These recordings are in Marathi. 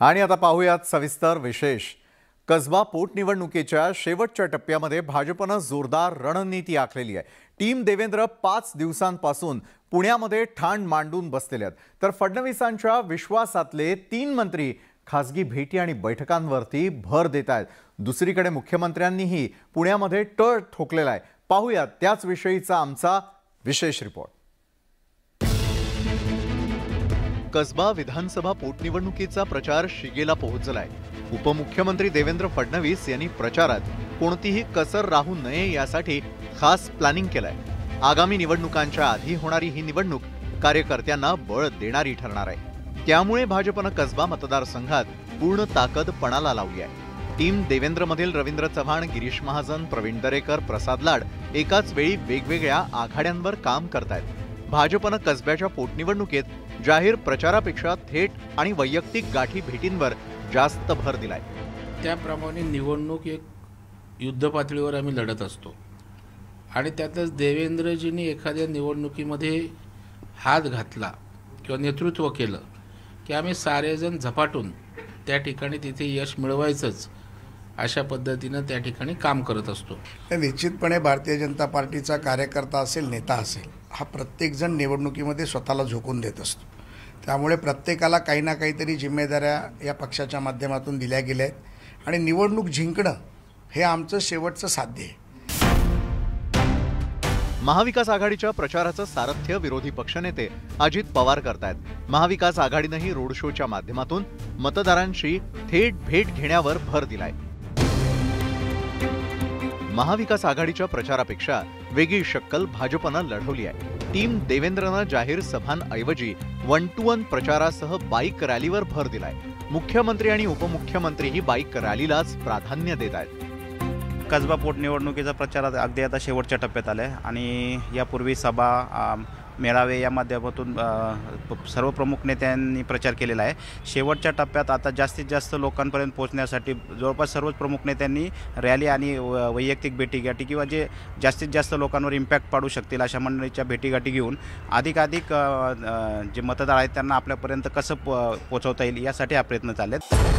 आणि आता पाहूयात सविस्तर विशेष। कसबा पोटनिवडणुकीच्या शेवटच्या टप्प्यामध्ये भाजपने जोरदार रणनीती आखलेली आहे। टीम देवेंद्र 5 दिवसांपासून पुण्यामध्ये ठाण मांडून बसलेले आहेत, तर फडणवीसांच्या विश्वासातले 3 मंत्री खासगी भेटी आणि बैठकांवरती भर देत आहेत। दुसरीकडे मुख्यमंत्र्यांनीही पुण्यामध्ये तळ ठोकलेला आहे। पाहूयात त्याच विषयीचा आमचा विशेष रिपोर्ट। कसबा विधानसभा पोटनिवडणुकीचा प्रचार शिगेला पोहोचलाय। उपमुख्यमंत्री देवेंद्र फडणवीस यांनी प्रचारात कोणतीही कसर राहू नये यासाठी खास प्लॅनिंग केलंय। आगामी निवडणुकांच्या आधी होणारी ही निवडणूक कार्यकर्त्यांना बळ देणारी ठरणार आहे। त्यामुळे भाजपने कसबा मतदारसंघात पूर्ण ताकद पणाला लावली आहे। टीम देवेंद्रमधील रवींद्र चव्हाण, गिरीश महाजन, प्रवीण दरेकर, प्रसाद लाड एकाच वेळी वेगवेगळ्या आघाड्यांवर काम करतायत। भाजपने कसब्याच्या पोटनिवडणुकीत जाहीर प्रचारापेक्षा थेट आणि वैयक्तिक गाठी भेटींवर जास्त भर दिलाय। त्याप्रमाणे निवडणूक एक युद्ध पातळीवर आम्ही लढत असतो आणि त्यातच देवेंद्रजींनी एखाद्या निवडणुकीमध्ये हात घातला किंवा नेतृत्व केलं की आम्ही सारेजण झपाटून त्या ठिकाणी तिथे यश मिळवायचंच अशा पद्धतीने त्या ठिकाणी काम करत असतो। निश्चितपणे भारतीय जनता पार्टीचा कार्यकर्ता असेल, नेता असेल, हा प्रत्येक जण निवडणुकीमध्ये स्वतःला झोकून देत असतो। त्यामुळे प्रत्येकाला काही ना काहीतरी जिम्मेदाऱ्या या पक्षाच्या माध्यमातून दिल्या गेल्या आहेत आणि निवडणूक जिंकणं हे आमचं शेवटचं साध्य आहे। महाविकास आघाडीच्या प्रचाराचं सारथ्य विरोधी पक्षनेते अजित पवार करतायत। महाविकास आघाडीनेही रोड शोच्या माध्यमातून मतदारांशी थेट भेट घेण्यावर भर दिलाय। महाविकास आघाडीच्या प्रचारापेक्षा वेगळी शक्कल भाजपने लढवली आहे। टीम देवेंद्रने जाहीर सभांऐवजी 1-to-1 प्रचारासह बाईक रॅलीवर भर दिलाय। मुख्यमंत्री आणि उपमुख्यमंत्रीही बाईक रॅलीलाच प्राधान्य देत आहेत। कसबा पोटनिवडणुकीचा प्रचार अगदी आता शेवटच्या टप्प्यात आलाय आणि यापूर्वी सभा, मेळावे या माध्यमातून सर्व प्रमुख नेत्यांनी प्रचार केलेला आहे। शेवटच्या टप्प्यात आता जास्तीत जास्त लोकांपर्यंत पोहोचण्यासाठी जवळपास सर्वच प्रमुख नेत्यांनी रॅली आणि वैयक्तिक भेटीगाठी किंवा जे जास्तीत जास्त लोकांवर इम्पॅक्ट पाडू शकतील अशा मंडळीच्या भेटीगाठी घेऊन अधिकाधिक जे मतदार आहेत त्यांना आपल्यापर्यंत कसं पोहोचवता येईल यासाठी हा प्रयत्न चालले आहेत।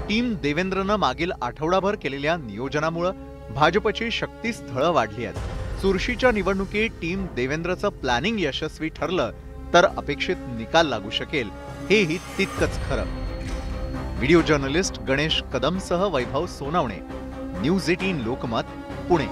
टीम देवेंद्रने मागील आठवडाभर केलेल्या नियोजनामुळे भाजपची शक्तीस्थळं वाढली आहेत। चुरशीच्या निवडणुकीत टीम देवेंद्रचं प्लॅनिंग यशस्वी ठरलं तर अपेक्षित निकाल लागू शकेल, हेही तितकंच खरं। व्हिडिओ जर्नलिस्ट गणेश कदमसह वैभव सोनावणे, न्यूज 18 लोकमत, पुणे।